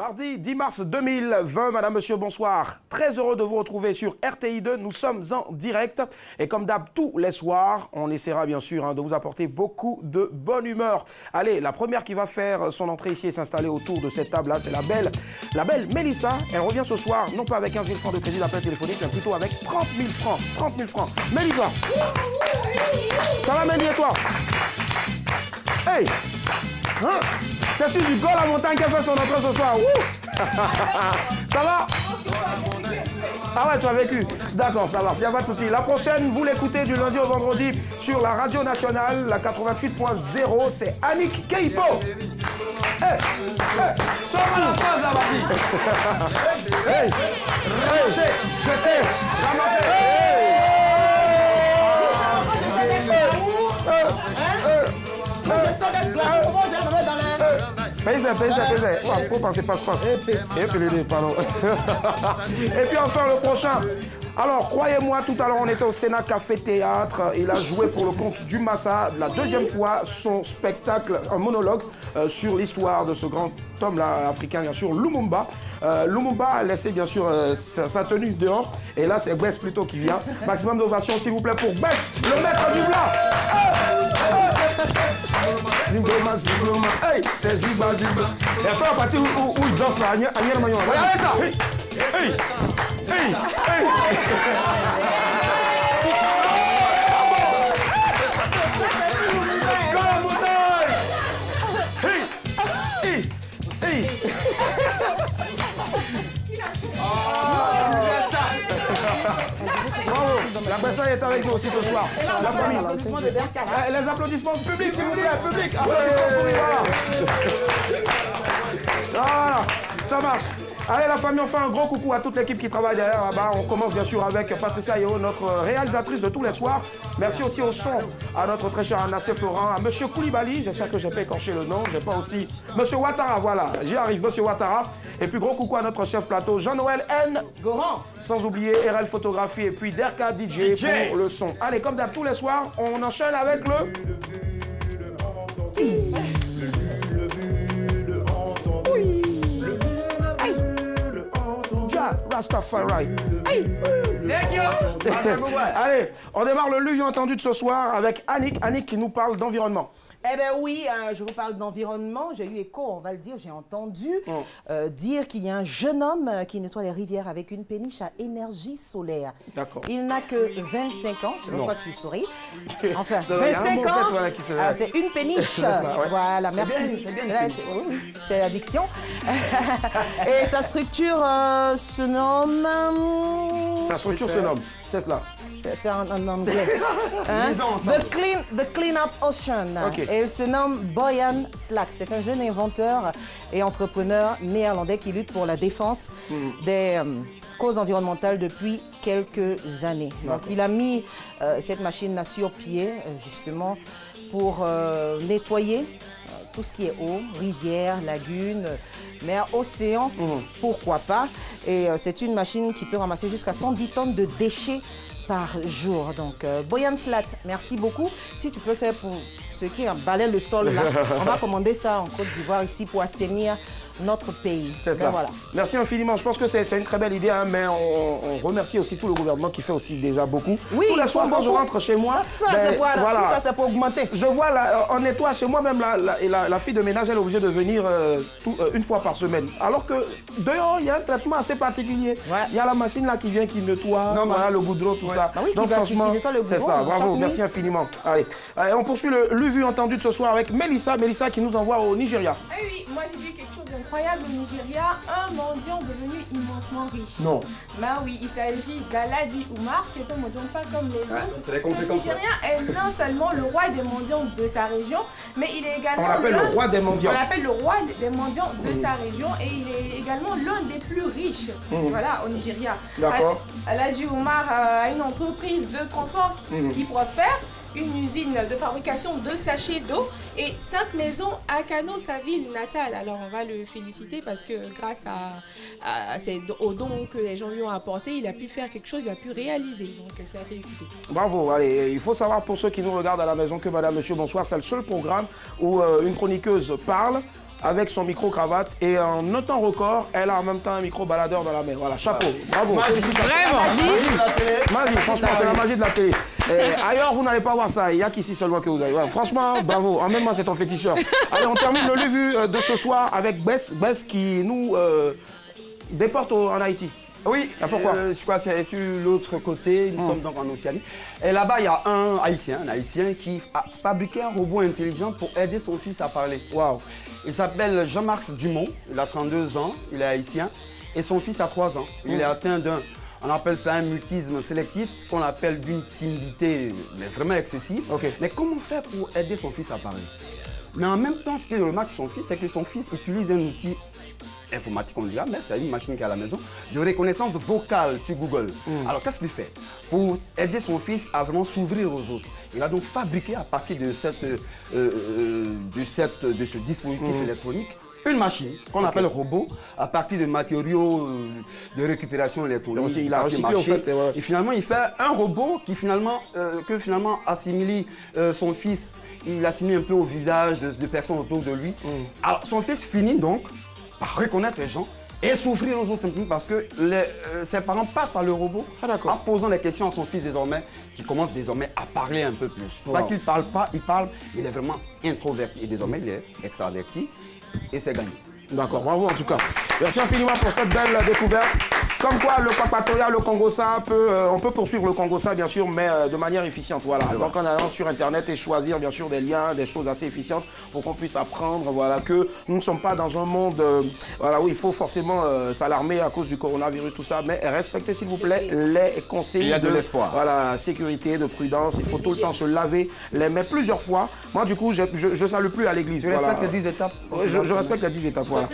Mardi 10 mars 2020, madame, monsieur, bonsoir. Très heureux de vous retrouver sur RTI2. Nous sommes en direct. Et comme d'hab, tous les soirs, on essaiera bien sûr de vous apporter beaucoup de bonne humeur. Allez, la première qui va faire son entrée ici et s'installer autour de cette table-là, c'est la belle Mélissa. Elle revient ce soir, non pas avec 15 000 francs de crédit d'appel téléphonique, mais plutôt avec 30 000 francs. 30 000 francs. Mélissa, ça va, Mélie, et toi? Hey, hein? C'est sur du Gaulle à Montagne qui a fait son entrée ce soir. Ça va? Ah ouais, tu as vécu? D'accord, ça marche, il n'y a pas de souci. La prochaine, vous l'écoutez du lundi au vendredi sur la radio nationale, la 88.0, c'est Annick Keipo. Hey, sors à la phase, la partie. Hey, ramassez, jetez, ramassez. Paysé. Passe. Et puis enfin le prochain. Alors, croyez-moi, tout à l'heure, on était au Sénat Café Théâtre. Il a joué pour le compte du Massa, la deuxième fois, son spectacle, un monologue sur l'histoire de ce grand homme-là, africain, bien sûr, Lumumba. Lumumba a laissé, bien sûr, sa tenue dehors. Et là, c'est Bess plutôt qui vient. Maximum d'ovation, s'il vous plaît, pour Bess, le maître du blanc. Hey, c'est Ziba. Et après, la partie où il danse là, regardez ça. Hey. La personne est avec nous aussi ce soir. La famille. Les applaudissements publics, s'il vous plaît, public. Voilà, ça marche. Allez la famille, on fait un gros coucou à toute l'équipe qui travaille derrière là-bas. On commence bien sûr avec Patricia Yeo, notre réalisatrice de tous les soirs. Merci aussi au son à notre très cher Anassé Florent, à Monsieur Koulibaly, j'espère que je n'ai pas écorché le nom, j'ai pas aussi Monsieur Ouattara, voilà, j'y arrive, Monsieur Ouattara. Et puis gros coucou à notre chef plateau, Jean-Noël N. Goran. Sans oublier RL Photographie et puis Derka DJ pour le son. Allez, comme d'hab tous les soirs, on enchaîne avec le... Rastafari. Hey. Allez, on démarre le lu entendu de ce soir avec Annick qui nous parle d'environnement. Eh bien oui, je vous parle d'environnement. J'ai eu écho, on va le dire, j'ai entendu dire qu'il y a un jeune homme qui nettoie les rivières avec une péniche à énergie solaire. D'accord. Il n'a que 25 ans, je sais pas pourquoi tu souris. Enfin, 25 ans, c'est une péniche. Voilà, merci. C'est l'addiction. Et sa structure se nomme... Sa structure se nomme, c'est cela. C'est en anglais. Hein? The Clean Up Ocean. Okay. Et il se nomme Boyan Slat. C'est un jeune inventeur et entrepreneur néerlandais qui lutte pour la défense des causes environnementales depuis quelques années. Donc il a mis cette machine-là sur pied, justement, pour nettoyer tout ce qui est eau, rivière, lagune, mer, océan, pourquoi pas. Et c'est une machine qui peut ramasser jusqu'à 110 tonnes de déchets par jour. Donc, Boyan Slat, merci beaucoup. Si tu peux faire pour ceux qui balaient le sol, là, on va commander ça en Côte d'Ivoire ici pour assainir notre pays. C'est ça. Voilà. Merci infiniment. Je pense que c'est une très belle idée, hein, mais on remercie aussi tout le gouvernement qui fait aussi déjà beaucoup. Oui, tous les soirs, quand je rentre chez moi, tout ça, c'est pour augmenter. Je vois, on nettoie chez moi, même la fille de ménage, elle est obligée de venir une fois par semaine. Alors que dehors, il y a un traitement assez particulier. Il y a la machine là qui vient, qui nettoie le goudron, tout ça. Bah oui, donc franchement, c'est ça. Bravo, merci infiniment. Allez, on poursuit le vu entendu de ce soir avec Mélissa qui nous envoie au Nigeria. Eh oui, moi j'ai vu quelque chose d'incroyable au Nigeria, un mendiant devenu immensement riche. Non. Bah oui, il s'agit d'Alhaji Umar, qui est un mendiant pas comme les autres. C'est les conséquences. Le Nigérien est non seulement le roi des mendiants de sa région, mais il est également... On l'appelle le roi des mendiants. On l'appelle le roi des mendiants de sa région et il est également l'un des plus riches, voilà, au Nigeria. D'accord. Alhaji Umar a une entreprise de transport qui prospère, une usine de fabrication de sachets d'eau et 5 maisons à Kano, sa ville natale. Alors on va le féliciter parce que grâce aux dons que les gens lui ont apportés, il a pu faire quelque chose, il a pu réaliser. Donc c'est à féliciter. Bravo. Allez, il faut savoir pour ceux qui nous regardent à la maison que Madame, Monsieur, bonsoir, c'est le seul programme où une chroniqueuse parle. avec son micro-cravate et en un temps record, elle a en même temps un micro-baladeur dans la main. Voilà, chapeau, bravo. Vraiment. Magie, franchement, c'est la magie de la télé. Ailleurs, vous n'allez pas voir ça. Il n'y a qu'ici seulement que vous avez. Ouais, franchement, bravo. En même temps, c'est ton féticheur. Allez, on termine le live de ce soir avec Bess qui nous déporte en Haïti. Oui, pourquoi je crois que c'est sur l'autre côté, nous sommes donc en Océanie. Et là-bas, il y a un Haïtien qui a fabriqué un robot intelligent pour aider son fils à parler. Waouh. Il s'appelle Jean-Marc Dumont, il a 32 ans, il est haïtien, et son fils a 3 ans. Il est atteint on appelle ça un mutisme sélectif, ce qu'on appelle d'une timidité mais vraiment excessive. Mais comment faire pour aider son fils à parler? Mais en même temps, ce qu'il remarque son fils, c'est que son fils utilise un outil informatique, on dirait, mais c'est une machine qui est à la maison, de reconnaissance vocale sur Google. Alors, qu'est-ce qu'il fait? Pour aider son fils à vraiment s'ouvrir aux autres, il a donc fabriqué à partir de ce dispositif électronique une machine qu'on appelle robot à partir de matériaux de récupération électronique. Donc, il a recyclé en fait. Et finalement, il fait un robot qui finalement assimile son fils, il assimile un peu au visage de personnes autour de lui. Alors, son fils finit donc par reconnaître les gens et s'ouvrir aux autres simplement parce que ses parents passent par le robot en posant des questions à son fils désormais, qui commence désormais à parler un peu plus. C'est pas qu'il ne parle pas, il parle, il est vraiment introverti et désormais il est extraverti et c'est gagné. D'accord, bravo en tout cas. Merci infiniment pour cette belle découverte. Comme quoi, le Papatorial, le Congossa, on peut poursuivre le Congossa, bien sûr, mais de manière efficiente. Voilà. Donc, en allant sur Internet et choisir, bien sûr, des liens, des choses assez efficientes pour qu'on puisse apprendre, voilà, que nous ne sommes pas dans un monde voilà, où il faut forcément s'alarmer à cause du coronavirus, tout ça, mais respectez, s'il vous plaît, les conseils. Il y a de l'espoir. Voilà, sécurité, de prudence. Il faut tout le temps se laver les mains plusieurs fois. Moi, du coup, je ne salue plus à l'église. Je respecte les 10 étapes. Je respecte les 10 étapes, voilà.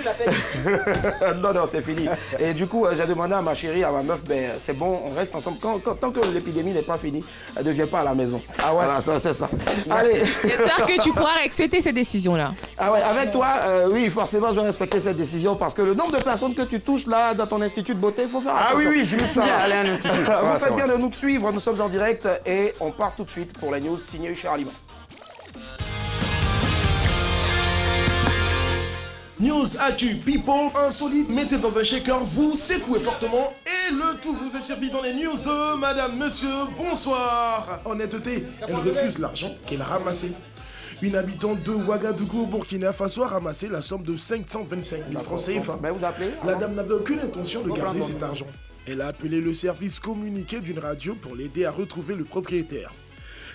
Non, c'est fini. Et du coup, j'ai demandé à ma chérie, à ma meuf, ben, c'est bon, on reste ensemble. Tant que l'épidémie n'est pas finie, elle ne vient pas à la maison. Ah ouais, voilà, c'est ça. Allez. J'espère que tu pourras accepter ces décisions-là. Ah ouais, avec toi, oui, forcément, je vais respecter cette décision parce que le nombre de personnes que tu touches là dans ton institut de beauté, il faut faire attention. Ah oui, je me sens aller à l'institut. Vous faites bien de nous suivre, nous sommes en direct et on part tout de suite pour les news signées Cher Aliment. News, actu, people, insolite, mettez dans un shaker, vous secouez fortement et le tout vous est servi dans les news de Madame, Monsieur, bonsoir. Honnêteté, elle refuse l'argent qu'elle a ramassé. Une habitante de Ouagadougou au Burkina Faso a ramassé la somme de 525 000 francs CFA. La dame n'avait aucune intention de garder cet argent. Elle a appelé le service communiqué d'une radio pour l'aider à retrouver le propriétaire.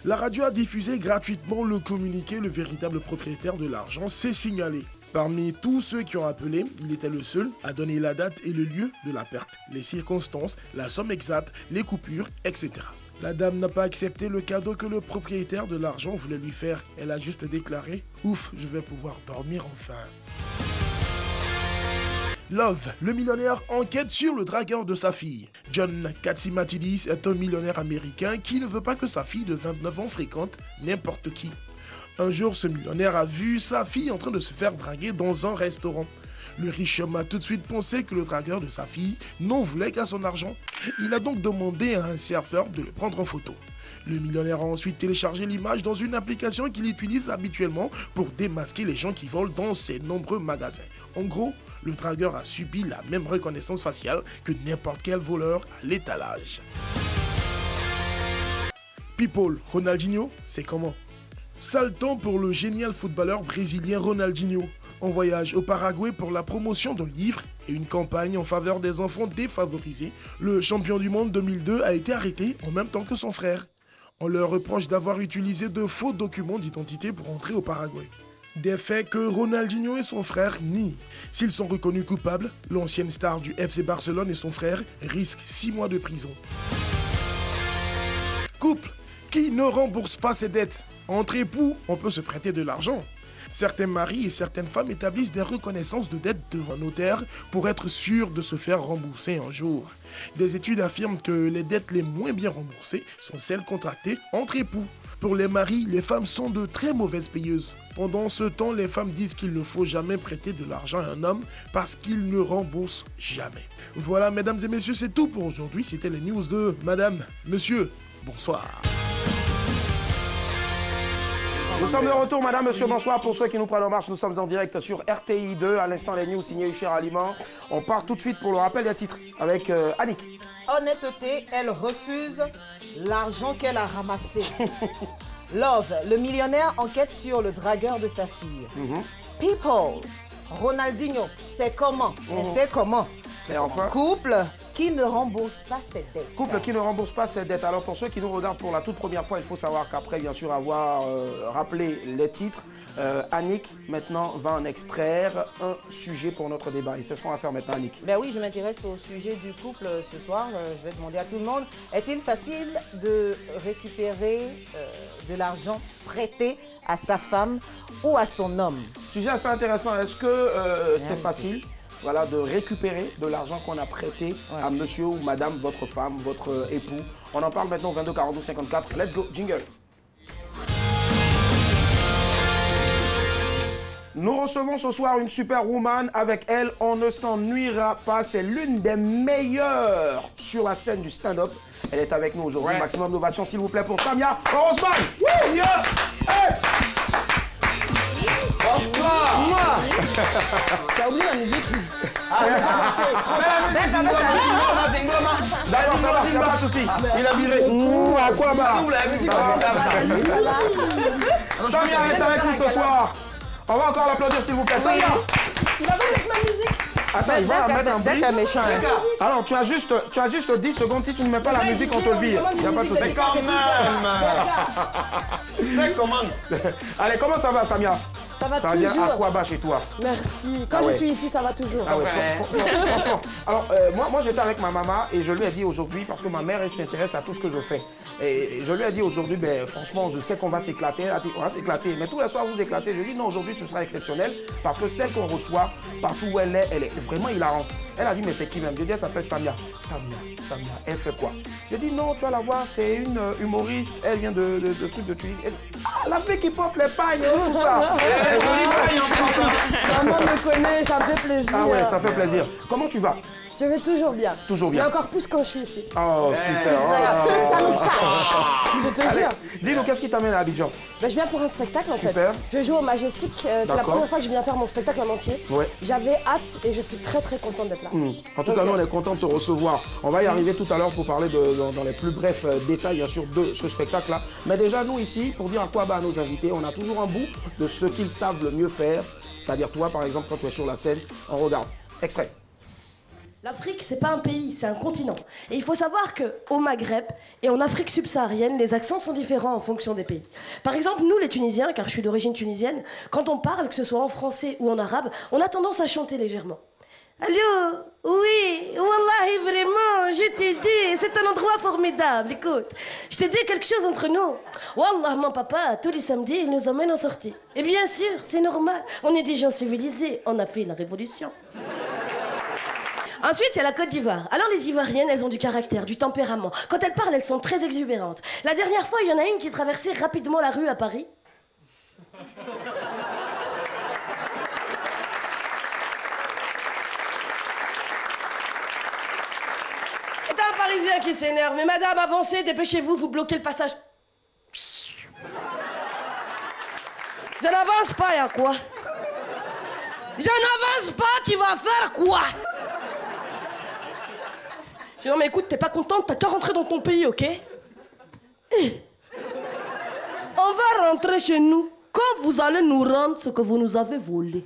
La radio a diffusé gratuitement le communiqué, le véritable propriétaire de l'argent s'est signalé. Parmi tous ceux qui ont appelé, il était le seul à donner la date et le lieu de la perte, les circonstances, la somme exacte, les coupures, etc. La dame n'a pas accepté le cadeau que le propriétaire de l'argent voulait lui faire. Elle a juste déclaré « Ouf, je vais pouvoir dormir enfin ». Love, le millionnaire, enquête sur le dragueur de sa fille. John Katsimatidis est un millionnaire américain qui ne veut pas que sa fille de 29 ans fréquente n'importe qui. Un jour, ce millionnaire a vu sa fille en train de se faire draguer dans un restaurant. Le riche homme a tout de suite pensé que le dragueur de sa fille n'en voulait qu'à son argent. Il a donc demandé à un serveur de le prendre en photo. Le millionnaire a ensuite téléchargé l'image dans une application qu'il utilise habituellement pour démasquer les gens qui volent dans ses nombreux magasins. En gros, le dragueur a subi la même reconnaissance faciale que n'importe quel voleur à l'étalage. People, Ronaldinho, c'est comment? Sale temps pour le génial footballeur brésilien Ronaldinho. En voyage au Paraguay pour la promotion d'un livre et une campagne en faveur des enfants défavorisés, le champion du monde 2002 a été arrêté en même temps que son frère. On leur reproche d'avoir utilisé de faux documents d'identité pour entrer au Paraguay. Des faits que Ronaldinho et son frère nient. S'ils sont reconnus coupables, l'ancienne star du FC Barcelone et son frère risquent 6 mois de prison. Couple qui ne rembourse pas ses dettes. Entre époux, on peut se prêter de l'argent. Certains maris et certaines femmes établissent des reconnaissances de dettes devant notaire pour être sûrs de se faire rembourser un jour. Des études affirment que les dettes les moins bien remboursées sont celles contractées entre époux. Pour les maris, les femmes sont de très mauvaises payeuses. Pendant ce temps, les femmes disent qu'il ne faut jamais prêter de l'argent à un homme parce qu'il ne rembourse jamais. Voilà, mesdames et messieurs, c'est tout pour aujourd'hui. C'était les news de Madame, Monsieur. Bonsoir. Nous sommes de retour, madame, monsieur, bonsoir. Pour ceux qui nous prennent en marche, nous sommes en direct sur RTI 2. À l'instant, les news signées Hucher Aliment. On part tout de suite pour le rappel des titres avec Annick. Honnêteté, elle refuse l'argent qu'elle a ramassé. Love, le millionnaire enquête sur le dragueur de sa fille. People, Ronaldinho, c'est comment? C'est comment? Et enfin, couple qui ne rembourse pas ses dettes. Couple qui ne rembourse pas ses dettes. Alors pour ceux qui nous regardent pour la toute première fois, il faut savoir qu'après bien sûr avoir rappelé les titres, Annick maintenant va en extraire un sujet pour notre débat. Et c'est ce qu'on va faire maintenant, Annick. Ben oui, je m'intéresse au sujet du couple ce soir. Je vais demander à tout le monde, est-il facile de récupérer de l'argent prêté à sa femme ou à son homme? Sujet assez intéressant. Est-ce que c'est facile? Voilà, de récupérer de l'argent qu'on a prêté à monsieur ou madame, votre femme, votre époux. On en parle maintenant au 22 42 54. Let's go, jingle. Nous recevons ce soir une superwoman. Avec elle, on ne s'ennuiera pas. C'est l'une des meilleures sur la scène du stand-up. Elle est avec nous aujourd'hui. Maximum d'ovation, s'il vous plaît, pour Samia Rosman. Hey. Bonsoir. T'as oublié la musique? D'accord, ça va, il n'y a pas de souci. Il a viré. À quoi bas? Samia est avec nous ce soir. On va encore l'applaudir, s'il vous plaît. Samia. Tu vas pas mettre ma musique? Attends, il va la mettre en bruit. Méchant. Alors, tu as juste 10 secondes. Si tu ne mets pas la musique, on te le vire. Il n'y a pas de souci. Mais quand même. C'est comment? Allez, comment ça va, Samia? Ça va Ça va bien toujours. à quoi bas chez toi? Merci. Quand Ah je ouais. suis ici, ça va toujours. Ah ouais, franchement. Alors, moi j'étais avec ma maman et je lui ai dit aujourd'hui, parce que ma mère, elle s'intéresse à tout ce que je fais. Et je lui ai dit aujourd'hui, ben, franchement, je sais qu'on va s'éclater. Elle a dit, on va s'éclater. Mais tous les soirs, vous éclatez. Je lui ai dit, non, aujourd'hui, ce sera exceptionnel. Parce que celle qu'on reçoit, partout où elle est vraiment hilarante. Elle a dit, mais c'est qui même? Je lui ai dit, elle s'appelle Samia. Samia, elle fait quoi? J'ai dit, non, tu vas la voir, c'est une humoriste. Elle vient de trucs de Tunisie. Ah, la fille qui porte les pagnes, tout ça. Maman me connaît, ça me fait plaisir. Ah ouais, ça fait plaisir. Comment tu vas? Je vais toujours bien. Toujours bien. Mais encore plus quand je suis ici. Oh, super. Ça nous touche. Je te Allez, jure. dis-nous, qu'est-ce qui t'amène à Abidjan? Ben, je viens pour un spectacle en Super. fait. Je joue au Majestic. C'est la D'accord. première fois que je viens faire mon spectacle en entier. Ouais. J'avais hâte et je suis très très contente d'être là. En tout cas, nous, on est content de te recevoir. On va y arriver tout à l'heure pour parler dans les plus brefs détails, bien sûr, de ce spectacle-là. Mais déjà, nous, ici, pour dire à quoi à nos invités, on a toujours un bout de ce qu'ils savent le mieux faire. C'est-à-dire, toi, par exemple, quand tu es sur la scène, on regarde. Extrait. L'Afrique, c'est pas un pays, c'est un continent. Et il faut savoir qu'au Maghreb et en Afrique subsaharienne, les accents sont différents en fonction des pays. Par exemple, nous, les Tunisiens, car je suis d'origine tunisienne, quand on parle, que ce soit en français ou en arabe, on a tendance à chanter légèrement. Allô, oui, wallahi, vraiment, je t'ai dit, c'est un endroit formidable, écoute. Je t'ai dit quelque chose entre nous. Wallah, mon papa, tous les samedis, il nous emmène en sortie. Et bien sûr, c'est normal, on est des gens civilisés, on a fait la révolution. Ensuite, il y a la Côte d'Ivoire. Alors, les Ivoiriennes, elles ont du caractère, du tempérament. Quand elles parlent, elles sont très exubérantes. La dernière fois, il y en a une qui traversait rapidement la rue à Paris. C'est un Parisien qui s'énerve. Mais madame, avancez, dépêchez-vous, vous bloquez le passage. Je n'avance pas, y'a quoi? Je n'avance pas, tu vas faire quoi? Je dis, non mais écoute, t'es pas contente, t'as qu'à rentrer dans ton pays, ok? On va rentrer chez nous quand vous allez nous rendre ce que vous nous avez volé.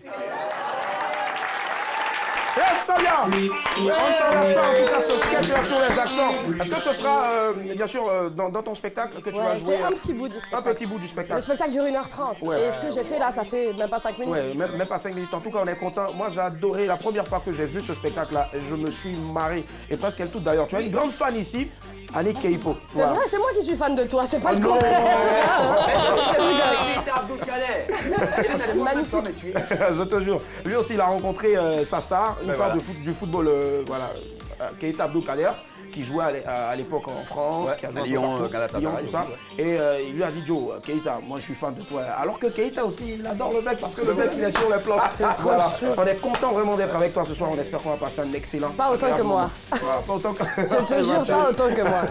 Samia, on ne s'en lasse pas, en tout cas, ce sketch-là sur les accents. Est-ce que ce sera, bien sûr, dans ton spectacle que tu vas jouer? C'est un petit bout du spectacle. Un petit bout du spectacle. Le spectacle dure 1h30. Ouais. Et ce que j'ai fait là, ça fait même pas 5 minutes. Ouais, même pas 5 minutes. En tout cas, on est content. Moi, j'ai adoré la première fois que j'ai vu ce spectacle-là. Je me suis marré. Et presque elle toute d'ailleurs. Tu as une grande fan ici, Annick Keipo. C'est vrai, c'est moi qui suis fan de toi, c'est pas le non. contraire. Magnifique. Je te jure. Lui aussi, il a rencontré sa star, une star du football, voilà, Keita Abdou Kader, qui jouait à l'époque en France, qui a joué Lyon, Lyon, tout ça. Et il lui a dit, Joe, Keita, moi je suis fan de toi. Alors que Keita aussi, il adore le mec parce que le mec il est sur les planches. Voilà. On est content vraiment d'être avec toi ce soir. On espère qu'on va passer un excellent. Pas autant que moi. Voilà, pas autant que... Je te jure, pas autant que moi.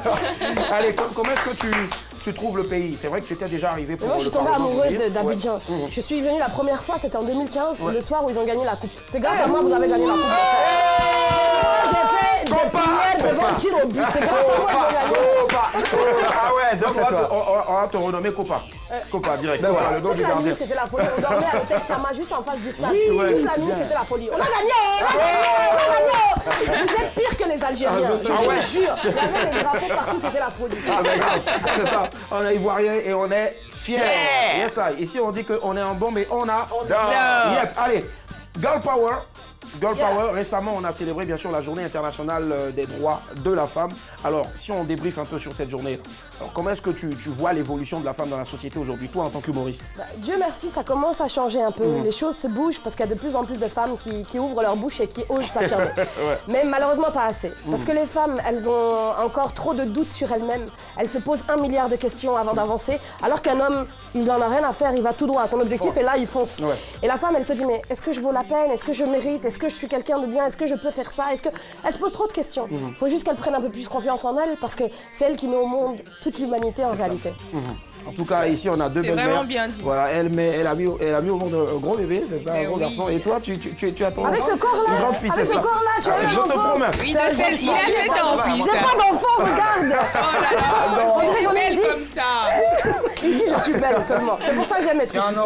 Allez, comment est-ce que tu trouves le pays? C'est vrai que tu étais déjà arrivé pour Moi, je suis le tombée Parlement amoureuse d'Ouvriers. d'Abidjan. Ouais. Je suis venue la première fois, c'était en 2015, Ouais. le soir où ils ont gagné la coupe. C'est grâce à moi que vous avez gagné la coupe. J'ai fait des prières devant le tir au but. C'est grâce à moi qu'ils ont gagné. Ah ouais, donc c'est toi. On va te renommer Copa. Copa, direct. Ben voilà. Le nom Toute du la gardien. nuit, c'était la folie. On dormait à l'hôtel Chama juste en face du stade. ouais, Toute la c'est nuit, bien. c'était la folie. On a gagné, on a gagné, on a gagné. Vous êtes pire que les Algériens. Je vous jure. Il y avait des drapeaux partout, c'était la folie. Ah ben grave, c'est ça. On est ivoirien et on est fiers. Yes, ça. Ici, on dit qu'on est en bon, mais on a... Yep. Allez, Girl Power. Girl Power, récemment on a célébré bien sûr la journée internationale des droits de la femme. Alors si on débriefe un peu sur cette journée, alors, comment est-ce que tu vois l'évolution de la femme dans la société aujourd'hui, toi en tant qu'humoriste? Dieu merci, ça commence à changer un peu. Les choses se bougent parce qu'il y a de plus en plus de femmes qui ouvrent leur bouche et qui osent s'affirmer. Mais malheureusement pas assez. Parce que les femmes, elles ont encore trop de doutes sur elles-mêmes. Elles se posent 1 milliard de questions avant d'avancer. Alors qu'un homme, il n'en a rien à faire, il va tout droit à son objectif et là il fonce. Et la femme, elle se dit mais est-ce que je vaux la peine? Est-ce que je mérite? Est-ce que je suis quelqu'un de bien? Est-ce que je peux faire ça? Est-ce que... Elle se pose trop de questions. Il faut juste qu'elle prenne un peu plus confiance en elle parce que c'est elle qui met au monde toute l'humanité en réalité. En tout cas, ici, on a deux belles mères. C'est vraiment bien dit. Voilà, elle a mis au monde un gros bébé, c'est ça, un gros garçon. Et toi, tu as ton Avec ce corps-là, une grande fille, avec c'est ce ça. corps-là, tu as Je un te enfant. promets. Oui, il a 7 ans en plus. J'ai pas d'enfant, regarde. Oh là là, On dirait tu j'en es ai belle 10. comme ça. Ici, je suis belle seulement. C'est pour ça que j'aime être ici.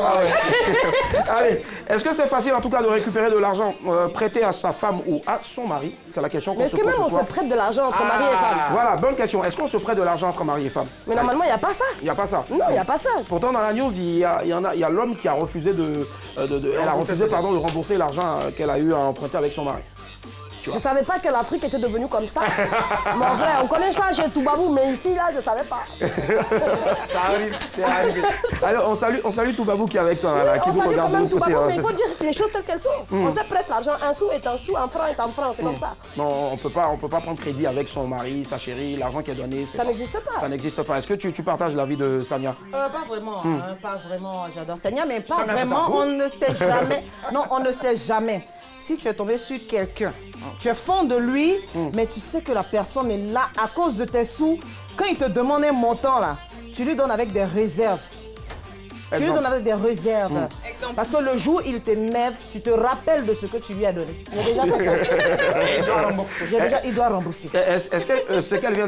Allez, est-ce que c'est facile en tout cas de récupérer de l'argent prêté à sa femme ou à son mari? C'est la question qu'on Mais se est-ce que pose même ce on soir. se prête de l'argent entre mari et femme? Voilà, bonne question. Est-ce qu'on se prête de l'argent entre mari et femme? Mais normalement, il n'y a pas ça. Il n'y a pas ça. Non, il n'y a pas ça. Pourtant, dans la news, il y a l'homme qui a refusé elle a refusé de rembourser l'argent qu'elle a eu à emprunter avec son mari. Je savais pas que l'Afrique était devenue comme ça. Mais en vrai, on connaît ça chez Toubabou, mais ici, là, je savais pas. Ça arrive, c'est arrivé. Alors, on salue Toubabou qui est avec toi, là, qui On vous salue quand regarde de même l'autre côté. Toubabou, hein, mais il c'est faut ça. dire les choses telles qu'elles sont. On se prête l'argent, un sou est un sou, un franc est un franc, c'est comme ça. Non, on peut pas prendre crédit avec son mari, sa chérie, l'argent qui est donné. Ça n'existe pas. Ça n'existe pas. Est-ce que tu partages l'avis de Sania? Pas vraiment, hein, pas vraiment. J'adore Sania, mais pas Sania, vraiment. c'est ça. On ne sait jamais. Non, on ne sait jamais. Si tu es tombé sur quelqu'un, tu es fond de lui, mais tu sais que la personne est là à cause de tes sous. Quand il te demande un montant, là, tu lui donnes avec des réserves. Tu lui donnes avec des réserves. Exemple. Parce que le jour où il t'énerve, tu te rappelles de ce que tu lui as donné. J'ai déjà fait ça. Il doit rembourser. Il doit rembourser. Est-ce que ce qu'elle vient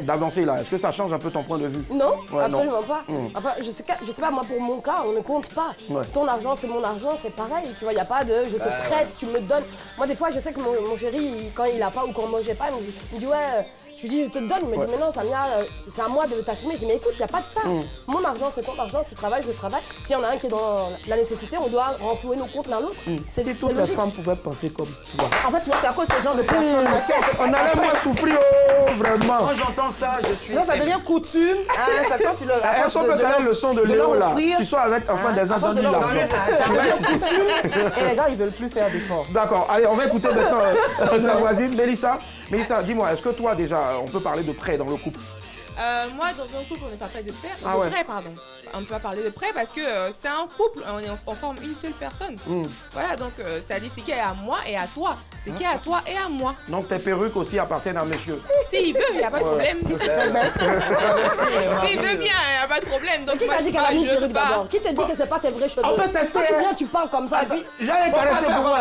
d'avancer là, est-ce que ça change un peu ton point de vue? Non, Ouais, absolument pas. Enfin, je sais pas, moi, pour mon cas, on ne compte pas. Ouais. Ton argent, c'est mon argent, c'est pareil. Tu vois, il n'y a pas de je te prête, tu me donnes. Moi, des fois, je sais que mon chéri, quand il a pas ou quand moi j'ai pas, il me dit ouais. Je lui dis, je te donne. Il me dit, mais non, Samia, c'est à moi de t'assumer. Je dis, mais écoute, il n'y a pas de ça. Mon argent, c'est ton argent, tu travailles, je travaille. S'il y en a un qui est dans la nécessité, on doit renflouer nos comptes l'un l'autre. C'est Si toutes les logique. femmes pouvaient penser comme toi. En fait, tu vois, c'est à cause de ce genre de personnes. On allait moins souffrir, oh, vraiment. Quand j'entends ça, je suis. Non, ça devient coutume. Hein, c'est quand tu leur Elles sont peut-être une leçon de Léo là. Tu sois avec enfin des entendus de leur l'argent. ça devient coutume. Et les gars, ils veulent plus faire d'efforts. D'accord, allez, on va écouter maintenant ta voisine, Mélissa. Mélissa, dis-moi, est-ce que toi déjà, on peut parler de prêt dans le couple? Moi, dans un couple, on n'est pas prêt de prêt. Ah ouais. Pardon. On ne peut pas parler de prêt parce que c'est un couple, on forme une seule personne. Voilà, donc ça dit c'est qui est à moi et à toi. C'est qui est à toi et à moi. Donc tes perruques aussi appartiennent à monsieur. S'il veut, il n'y a pas de problème. S'il veut bien, il n'y a pas de problème. Donc Qui moi, t'a dit qu'elle a mis une je veux perruque pas. d'abord? Qui te dit que c'est pas ses vrais cheveux? On peut tester, Quand tu hein. viens, tu parles comme ça. et puis- J'allais caresser pour moi.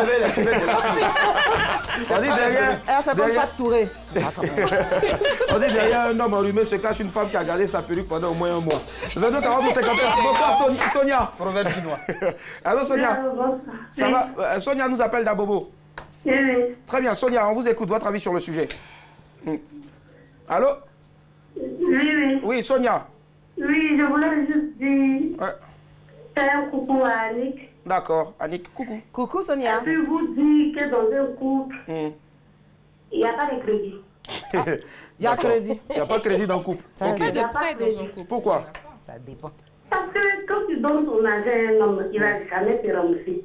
On dit derrière, Elle fait comme Fat Touré. on dit derrière un homme enrhumé se cache une femme qui a gardé sa perruque pendant au moins un mois. 22 40 51. Bonsoir Sonia. Proverbe chinois. Allô Sonia. Ça va? Sonia nous appelle d'Abobo. Oui. Très bien, Sonia, on vous écoute, votre avis sur le sujet. Allô? Oui. Oui, Sonia. Oui, je voulais juste dire Ouais. faire un coucou à Annick. D'accord, Annick, coucou. Coucou Sonia. Et puis vous dire que dans un couple, il n'y a pas de crédit. Il y a crédit. Il n'y a pas de crédit dans le couple. On Ok. fait de prêt dans un couple. Pourquoi? Ça dépend. Parce que quand tu donnes ton argent à un homme, il ne va jamais te rembourser.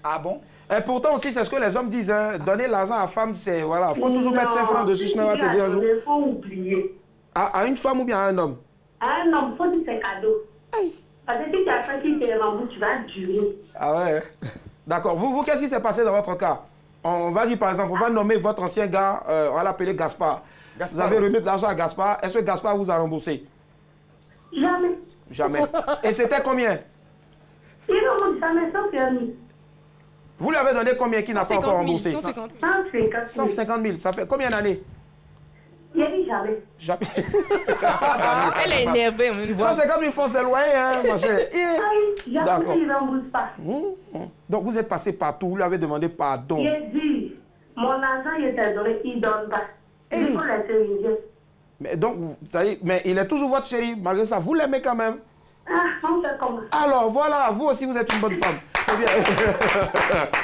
Ah bon? Et pourtant aussi, c'est ce que les hommes disent, hein. Donner l'argent à la femme, c'est, voilà, faut toujours mettre 5 francs dessus, sinon elle va te dire un jour. Il faut oublier. À une femme ou bien à un homme? À un homme, il faut dire c'est cadeau. Parce que si tu as pas qui te rembourse, tu vas durer. Ah ouais. D'accord. Vous, qu'est-ce qui s'est passé dans votre cas? On va dire par exemple, on va nommer votre ancien gars, on va l'appeler Gaspard. Vous avez remis de l'argent à Gaspard. Est-ce que Gaspard vous a remboursé? Jamais. Jamais. Et c'était combien? Il ne jamais 150 000. Vous lui avez donné combien qui n'a pas encore remboursé? 150 000. 150 000. Ça fait combien d'années? Il a dit jamais. Jamais. Elle est énervée. 150 000 francs, c'est loin, hein, ma chère. Jamais il ne rembourse pas. Donc vous êtes passé partout, vous lui avez demandé pardon. Il a dit, mon argent il était donné, il ne donne pas. Il faut laisser rivière. Mais donc, ça y est, mais il est toujours votre chéri, malgré ça, vous l'aimez quand même. Ah, on fait comme ça. Alors voilà, vous aussi vous êtes une bonne femme. C'est bien.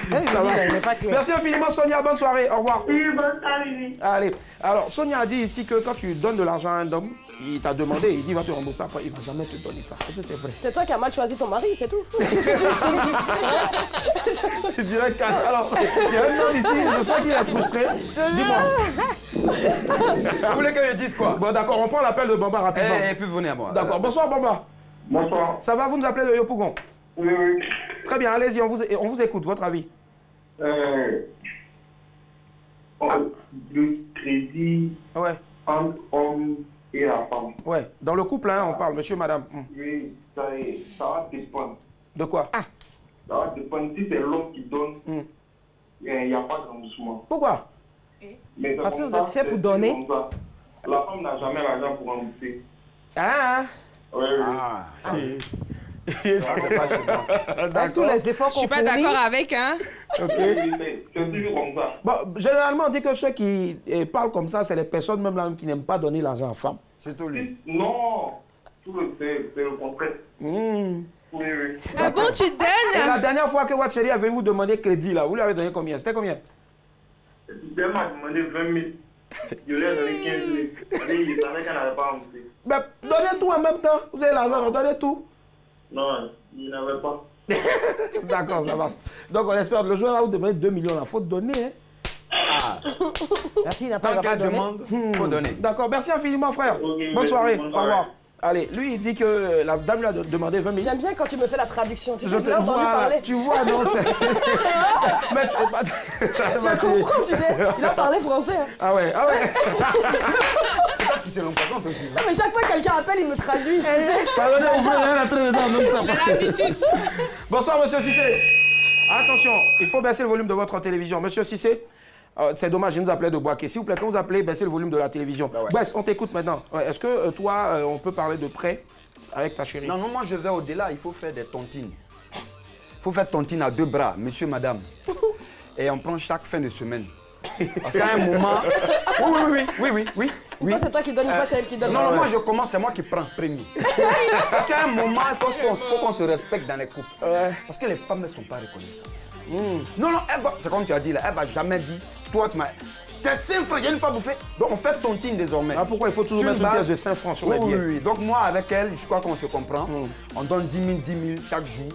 Ça va. Merci infiniment Sonia, bonne soirée, au revoir. Oui, bonne soirée. Allez, alors Sonia a dit ici que quand tu donnes de l'argent à un homme, il t'a demandé, il dit il va te rembourser après, il ne va jamais te donner ça. Est-ce que c'est vrai? C'est toi qui as mal choisi ton mari, c'est tout. Je dirais que... Alors, il y a un homme ici, je sens qu'il est frustré. Dis-moi. Vous voulez que je dise quoi? Bon d'accord, on prend l'appel de Bamba rapidement. Et puis venez à moi. D'accord, bonsoir Bamba. Bonsoir. Ça va, vous nous appelez de Yopougon? Oui, oui. Très bien, allez-y, on vous écoute, votre avis. Le crédit entre homme et la femme. Ouais, dans le couple, hein, on parle, monsieur, madame. Oui, ça va dépendre. De quoi? Ça va dépendre. Si c'est l'homme qui donne, il n'y a pas de remboursement. Pourquoi? Mais parce que vous êtes fait pour donner. La femme n'a jamais l'argent pour rembourser. Ah, oui, oui. Avec tous les efforts qu'on Je suis pas fournit. d'accord avec, hein. Ok. C'est toujours comme ça. Bon, généralement, on dit que ceux qui parlent comme ça, c'est les personnes même là qui n'aiment pas donner l'argent aux femmes. C'est tout lui. Non, c'est le contraire. Oui, oui. Ah bon, tu Et donnes? la dernière fois que votre chérie est venue vous demander crédit, là, vous lui avez donné combien? C'était combien? Elle m'a demandé 20 000. Je lui ai donné 15 000. Il savait qu'elle n'avait pas remboursé. Ben, donnez tout en même temps. Vous avez l'argent, donnez tout. Non, il n'avait pas. D'accord, ça marche. Donc, on espère que le joueur va vous demander 2 millions. Il faut donner. Hein. Merci, il n'a pas Tant qu'elle donné. demande, il faut donner. D'accord, merci infiniment, frère. Okay, bonne soirée. bonne Au soirée. revoir. Allez, lui, il dit que la dame lui a demandé 20 000. J'aime bien quand tu me fais la traduction. Tu Je sais, te j'ai entendu vois, parler. tu vois, non, c'est... Mais Je comprends, tu sais. Il a parlé français. Hein. Ah ouais, ah ouais. Qui se rend pas compte aussi. Non, mais chaque fois que quelqu'un appelle, il me traduit. Pardonnez, on veut rien entrer dedans en même temps. J'ai l'habitude. Bonsoir, monsieur Cissé. Attention, il faut baisser le volume de votre télévision. Monsieur Cissé, c'est dommage, je nous appelais de Boaké. S'il vous plaît, quand vous appelez, baissez le volume de la télévision. Bah ouais. Baisse, on t'écoute maintenant. Ouais, est-ce que toi, on peut parler de prêt avec ta chérie? Non, non, moi je vais au-delà, il faut faire des tontines. Il faut faire tontine à deux bras, monsieur, madame. Et on prend chaque fin de semaine. Parce qu'à un moment... Oui. Une fois, c'est toi qui donne, une fois, c'est elle qui donne. Non, non, moi je commence, c'est moi qui prends premier. Parce qu'à un moment, il faut qu'on se respecte dans les couples. Parce que les femmes ne sont pas reconnaissantes. Non, non, c'est comme tu as dit là, elle va jamais dire, toi tu m'as... T'es 5 francs, il y a une fois bouffée. Donc on fait tontine désormais. Ah, pourquoi il faut toujours Sur mettre une pièce de 5 francs sur les billets? Oui. Donc moi avec elle, je crois qu'on se comprend. On donne 10 000 chaque jour.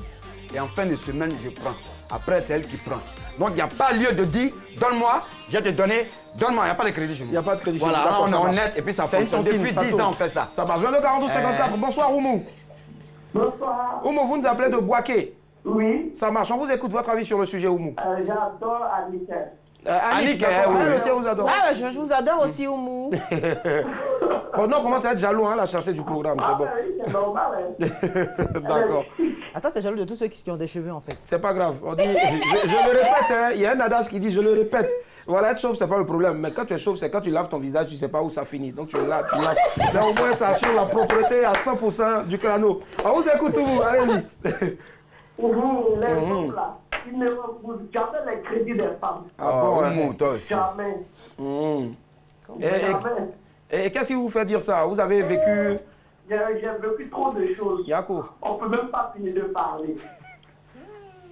Et en fin de semaine, je prends. Après, c'est elle qui prend. Donc il n'y a pas lieu de dire, donne-moi, je vais te donner, donne-moi, il n'y a pas de crédit chez nous. Il n'y a pas de crédit chez nous. Voilà, là, on est ça marche. honnête et puis ça C'est une fonctionne. tontine, Depuis ça 10 tourne. ans, on fait ça. Ça marche. 22 42 54. Bonsoir, Oumou. Bonsoir. Oumou, vous nous appelez de Boaké. Oui, Ça marche. On vous écoute votre avis sur le sujet, Oumou. j'adore Anita. Annick, oui, elle oui. aussi, on vous adore. Ah, je vous adore aussi, Oumou. Bon, non, on commence à être jaloux, hein, la chassée du programme, c'est bon. Oui, c'est normal. D'accord. Attends, t'es jaloux de tous ceux qui ont des cheveux, en fait. C'est pas grave. On dit, je le répète, hein, il y a un adage qui dit, je le répète. Voilà, être chauve, c'est pas le problème. Mais quand tu es chauve, c'est quand tu laves ton visage, tu sais pas où ça finit. Donc tu es là, tu laves. Là, au moins, ça assure la propreté à 100% du crâneau. On vous écoute, vous, allez-y. Les hommes là, ils ne remboursent jamais les crédits des femmes. Ah bon, Oumou, toi aussi. Jamais. Jamais. Et qu'est-ce qui vous fait dire ça? Vous avez vécu... J'ai vécu trop de choses. Yako. On ne peut même pas finir de parler.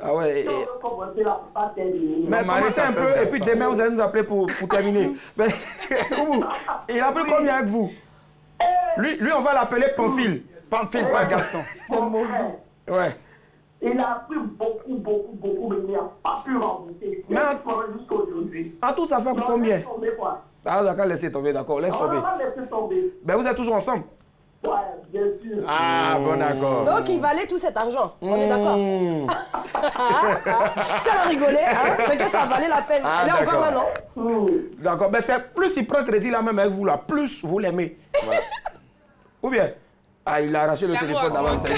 Ah ouais. Si on veut commencer là, on va pas terminer. Mais commencez un peu, et puis demain, vous allez nous appeler pour terminer. Mais, Oumou, il a pris combien avec vous? Lui, on va l'appeler Pamphile. Pamphile, pas Gaston. C'est mauvais. Ouais. Il a pris beaucoup, mais il n'a pas pu rembourser. Il a jusqu'à aujourd'hui. En tout, ça fait combien? Laisse tomber, quoi. Ah, d'accord, laissez tomber, d'accord, laisse tomber. On va laisser tomber. Ben, vous êtes toujours ensemble? Ouais, bien sûr. Ah, bon, d'accord. Donc, il valait tout cet argent. On est d'accord. Si elle a rigolé, hein, c'est que ça valait la peine. Ah, Elle est encore là, d'accord. non? D'accord, ben c'est plus il prend crédit là même avec vous, là, plus vous l'aimez. Voilà. Ou bien? Ah, il a arraché le téléphone d'avant. Je